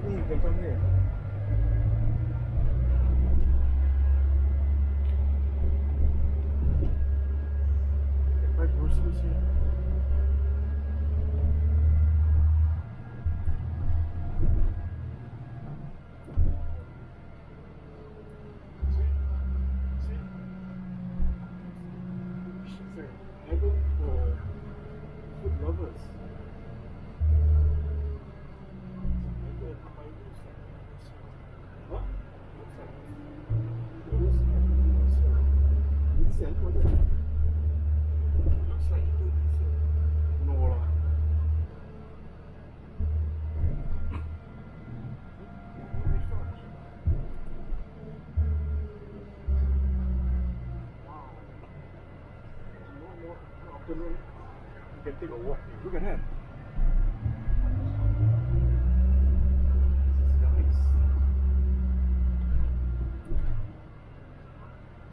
ini belakangnya. Baik, bersih-bersih. Heaven for food lovers. Afternoon, you can take a walk. Look at that. This is nice.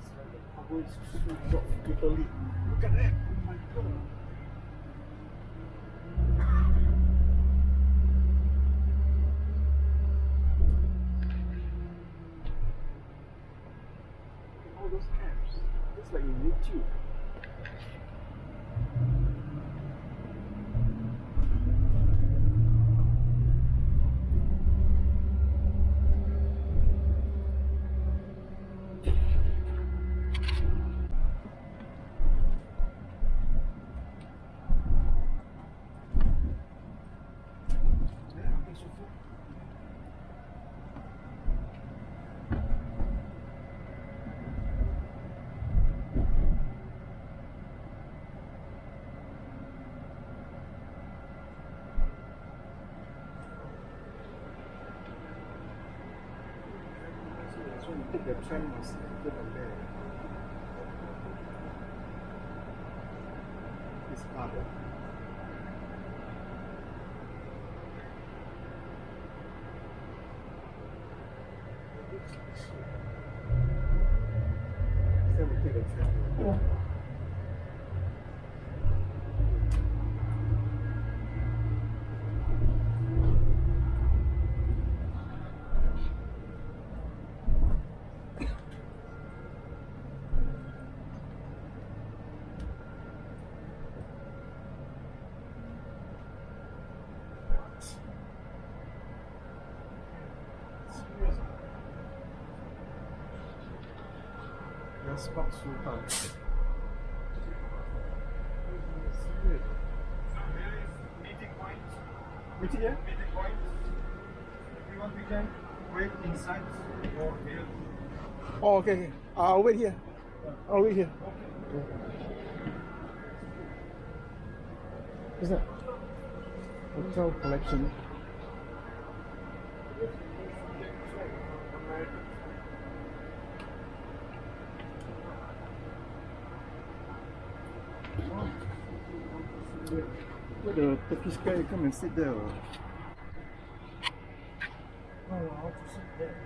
It's like the public streets of Italy. Look at that. Oh my god. Look at all those camps. It's like in YouTube. So you take the tram must enter from there. It's harder. So we take the tram. Yeah. Asbak Sultan. Meeting point. Meeting here? Meeting point. If you want, we can wait inside or here. Oh, okay, okay. I'll wait here. I'll wait here. What's that? Hotel collection. Where the Turkish guy come and sit there? Oh, I want to sit there.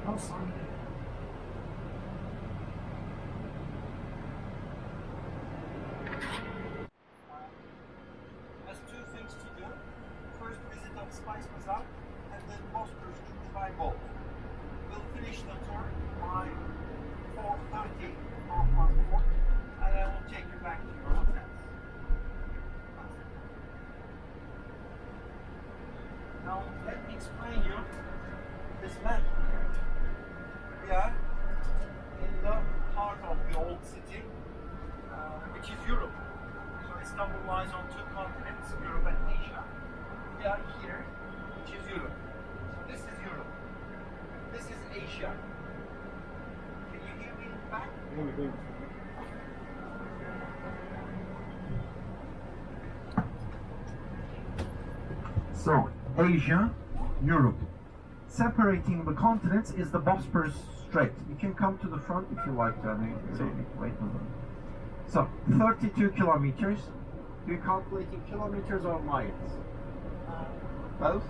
Outside. Has two things to do. First visit of Spice Bazaar and then Bosporus cruise by boat. We'll finish the tour by 4:30, 4:04, and I will take you back to your hotels. Now let me explain you this map. We are in the heart of the old city, which is Europe. So Istanbul lies on two continents, Europe and Asia. We are here, which is Europe. So this is Europe. This is Asia. Can you hear me in the back? Yeah, we're going. So, Asia, Europe. Separating the continents is the Bosporus Strait. You can come to the front if you like to. I mean, wait a minute. So, 32 kilometers. Do you calculate in kilometers or miles? Both?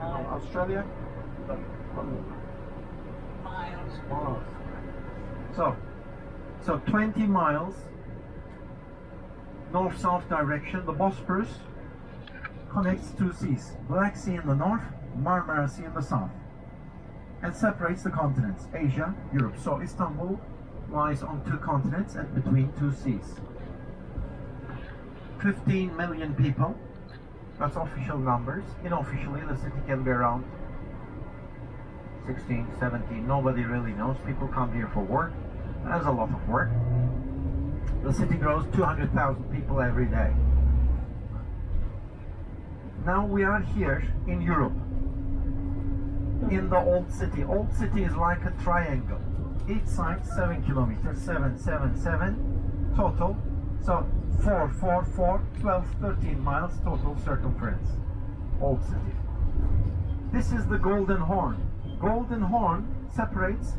Australia? Miles. Miles. So 20 miles north-south direction. The Bosporus connects two seas, Black Sea in the north, Marmara Sea in the south, and separates the continents, Asia, Europe. So Istanbul lies on two continents and between two seas. 15 million people, that's official numbers. Unofficially, the city can be around 16, 17, nobody really knows. People come here for work. There's a lot of work. The city grows 200,000 people every day. Now we are here in Europe, in the old city. Old city is like a triangle. Each side 7 kilometers, 7, 7, 7 total. So 4, 4, 4, 12, 13 miles total circumference. Old city. This is the Golden Horn. Golden Horn separates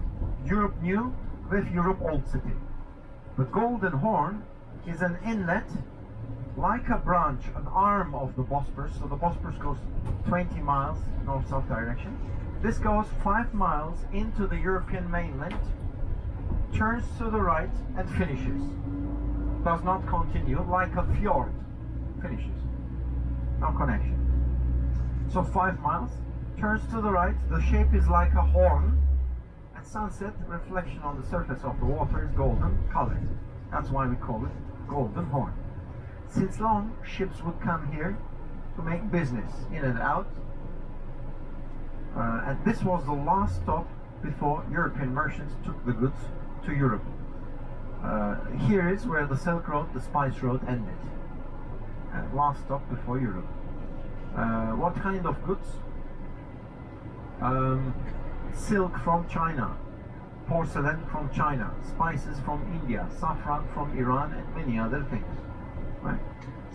Europe New with Europe Old City. The Golden Horn is an inlet, like a branch, an arm of the Bosporus. So the Bosporus goes 20 miles north-south direction. This goes 5 miles into the European mainland, turns to the right and finishes. Does not continue, like a fjord. Finishes. No connection. So 5 miles, turns to the right, the shape is like a horn. At sunset, reflection on the surface of the water is golden colored. That's why we call it Golden Horn. Since long, ships would come here to make business in and out. And this was the last stop before European merchants took the goods to Europe. Here is where the Silk Road, the Spice Road ended. Last stop before Europe. What kind of goods? Silk from China, porcelain from China, spices from India, saffron from Iran, and many other things. Right?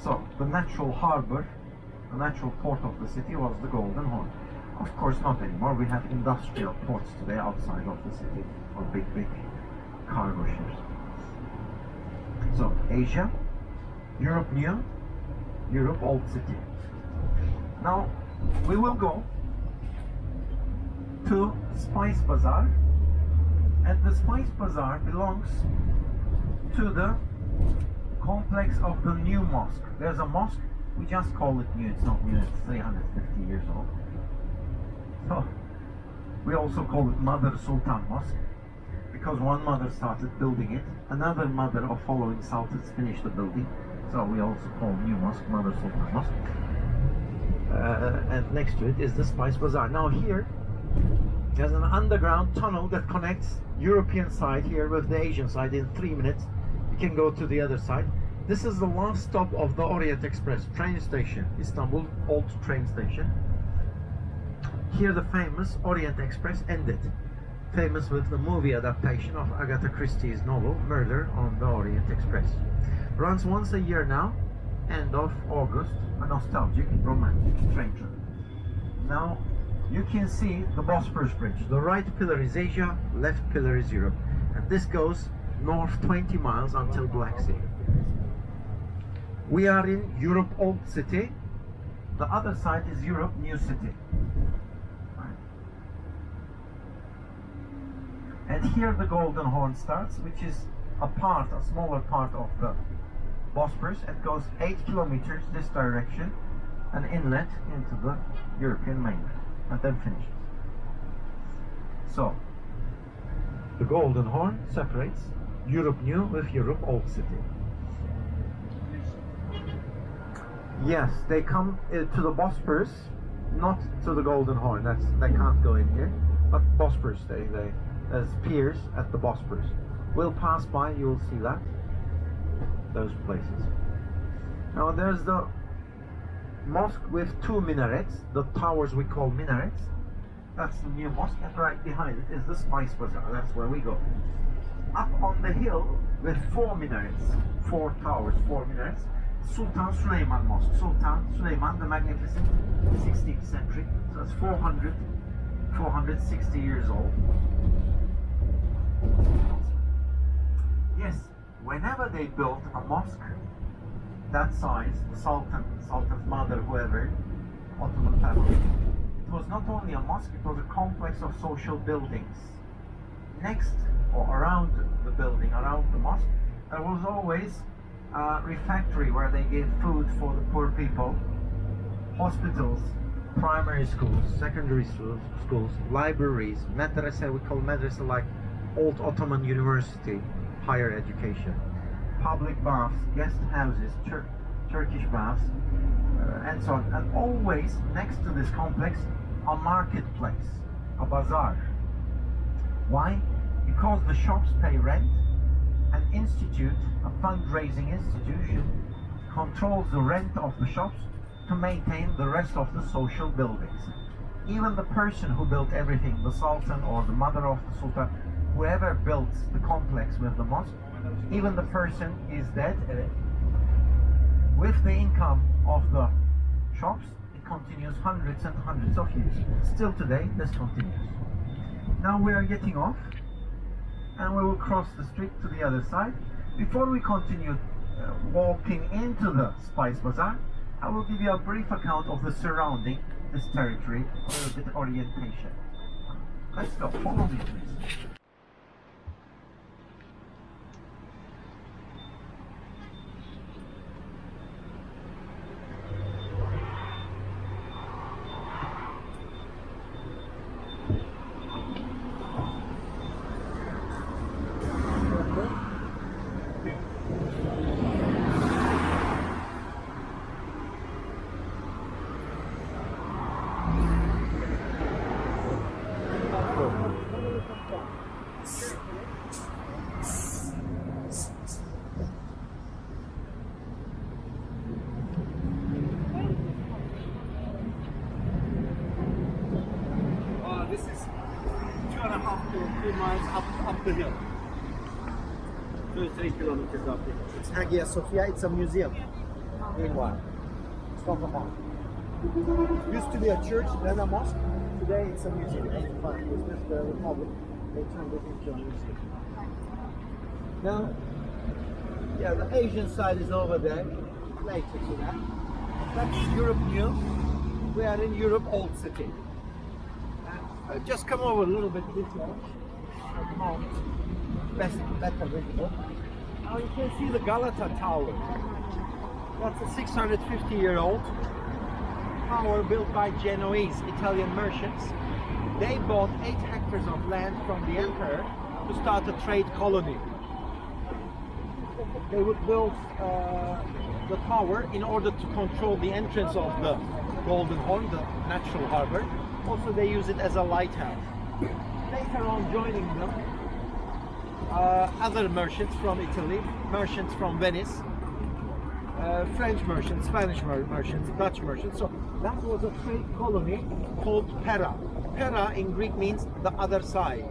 So the natural harbor, the natural port of the city was the Golden Horn. Of course not anymore. We have industrial ports today outside of the city for big cargo ships. So Asia, Europe New, Europe Old City. Now we will go to Spice Bazaar, and the Spice Bazaar belongs to the complex of the new mosque. There's a mosque, we just call it new, it's not new, it's 350 years old. So, we also call it Mother Sultan Mosque, because one mother started building it, another mother of following sultans finished the building, so we also call new mosque Mother Sultan Mosque. And next to it is the Spice Bazaar. Now here, there's an underground tunnel that connects European side here with the Asian side. In 3 minutes, you can go to the other side. This is the last stop of the Orient Express train station, Istanbul old train station. Here the famous Orient Express ended. Famous with the movie adaptation of Agatha Christie's novel, Murder on the Orient Express. Runs once a year now, end of August, a nostalgic, romantic train trip. Now, you can see the Bosphorus Bridge. The right pillar is Asia, left pillar is Europe. And this goes north 20 miles until Black Sea. We are in Europe Old City. The other side is Europe New City. And here the Golden Horn starts, which is a smaller part of the Bosphorus. It goes 8 kilometers this direction, an inlet into the European mainland, and then finishes. So, the Golden Horn separates Europe New with Europe Old City. Yes, they come to the Bosphorus, not to the Golden Horn. They can't go in here, but Bosphorus. There's piers at the Bosphorus. We'll pass by. You'll see that. Those places. Now there's the mosque with 2 minarets. The towers we call minarets. That's the new mosque, and right behind it is the Spice Bazaar. That's where we go. Up on the hill with 4 minarets, 4 towers, 4 minarets. Sultan Süleyman Mosque. Sultan Süleyman the Magnificent, 16th century. So it's 460 years old. Yes, whenever they built a mosque that size, the Sultan's mother, whoever, Ottoman family, it was not only a mosque, it was a complex of social buildings. Next, or around the building, around the mosque, there was always a refectory where they gave food for the poor people, hospitals, primary schools, secondary schools, libraries, madrasa, we call madrasa like old Ottoman university, higher education, public baths, guest houses, Turkish baths, and so on. And always next to this complex, a marketplace, a bazaar. Why? Because the shops pay rent. An institute, a fundraising institution, controls the rent of the shops to maintain the rest of the social buildings. Even the person who built everything, the Sultan or the mother of the Sultan, whoever built the complex with the mosque, even the person is dead. With the income of the shops, it continues hundreds and hundreds of years. Still today, this continues. Now we are getting off, and we will cross the street to the other side. Before we continue walking into the Spice Bazaar, I will give you a brief account of the surrounding this territory, a little bit orientation. Let's go, follow me please. This is 2.5 to 3 miles up the hill. 2 to 3 kilometers up the hill. It's Hagia Sophia, it's a museum. Meanwhile, it's not a mosque. It used to be a church, then a mosque. Today it's a museum. It was with the Republic. They turned it into a museum. Now, yeah, the Asian side is over there. Later to that. That's Europe New. We are in Europe Old City. Just come over a little bit this way. Better visible. Now you can see the Galata Tower. That's a 650-year-old tower built by Genoese Italian merchants. They bought 8 hectares of land from the emperor to start a trade colony. They would build the tower in order to control the entrance of the Golden Horn, the natural harbor. Also, they use it as a lighthouse. Later on, joining them, other merchants from Italy, merchants from Venice, French merchants, Spanish merchants, Dutch merchants. So that was a trade colony called Pera. Pera in Greek means the other side.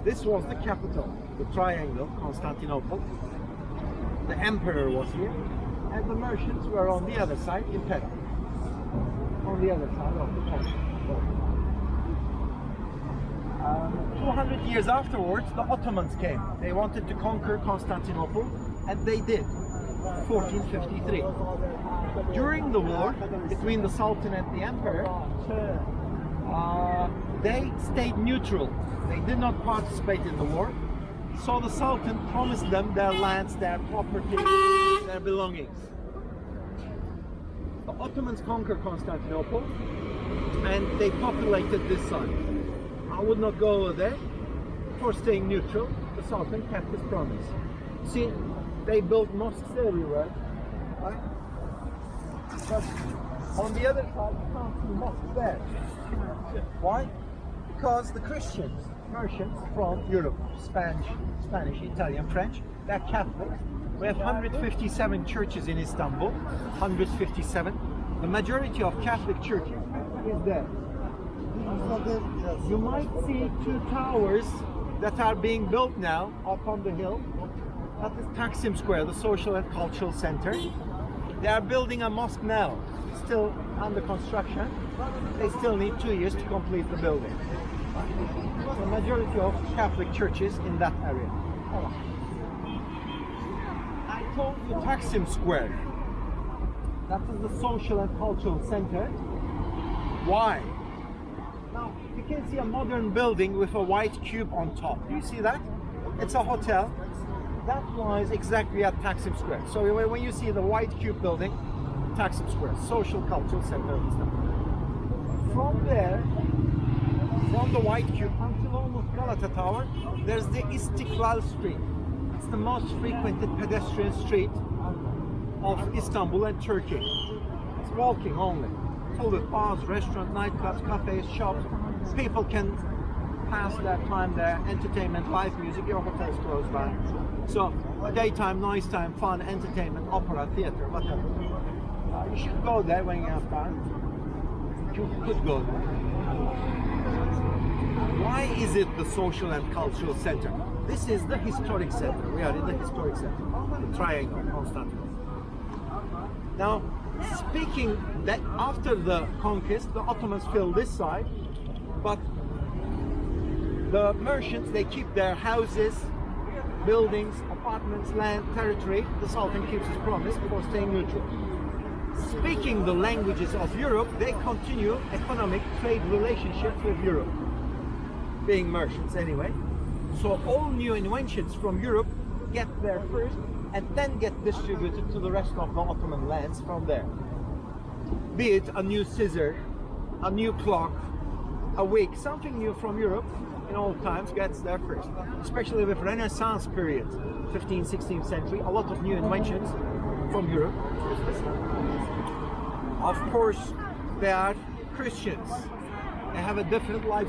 This was the capital, the triangle, Constantinople. The emperor was here, and the merchants were on the other side in Pera, on the other side of the country. 200 years afterwards, the Ottomans came. They wanted to conquer Constantinople, and they did. 1453. During the war between the Sultan and the Emperor, they stayed neutral. They did not participate in the war. So the Sultan promised them their lands, their property, their belongings. The Ottomans conquered Constantinople and they populated this side. I would not go over there. For staying neutral, the Sultan kept his promise. See, they built mosques everywhere, right? But on the other side, you can't see mosques there. Why? Because the Christians, merchants from Europe, Spanish, Italian, French, they're Catholic. We have 157 churches in Istanbul, 157. The majority of Catholic churches is there. You might see 2 towers that are being built now up on the hill. That is Taksim Square, the social and cultural center. They are building a mosque now, still under construction. They still need 2 years to complete the building. The majority of Catholic churches in that area. I told you Taksim Square. That is the social and cultural center. Why? Now, you can see a modern building with a white cube on top. Do you see that? It's a hotel. That lies exactly at Taksim Square. So when you see the white cube building, Taksim Square, social cultural center of Istanbul. From there, from the white cube until almost Galata Tower, there's the Istiklal Street. It's the most frequented pedestrian street of Istanbul and Turkey. It's walking only. Full with bars, restaurants, nightclubs, cafes, shops. People can pass their time there, entertainment, live music, your hotel's close by. So, daytime, nighttime, fun, entertainment, opera, theater, whatever. You should go there when you have time. You could go there. Why is it the social and cultural center? This is the historic center. We are in the historic center. The triangle, Constantinople. Now, speaking that after the conquest, the Ottomans filled this side, but the merchants, they keep their houses, buildings, apartments, land, territory. The Sultan keeps his promise for staying neutral. Speaking the languages of Europe, they continue economic trade relationships with Europe, being merchants anyway. So all new inventions from Europe get there first and then get distributed to the rest of the Ottoman lands from there. Be it a new scissor, a new clock, a wig, something new from Europe in old times gets there first. Especially with Renaissance period, 15th, 16th century, a lot of new inventions from Europe. Of course, they are Christians. They have a different life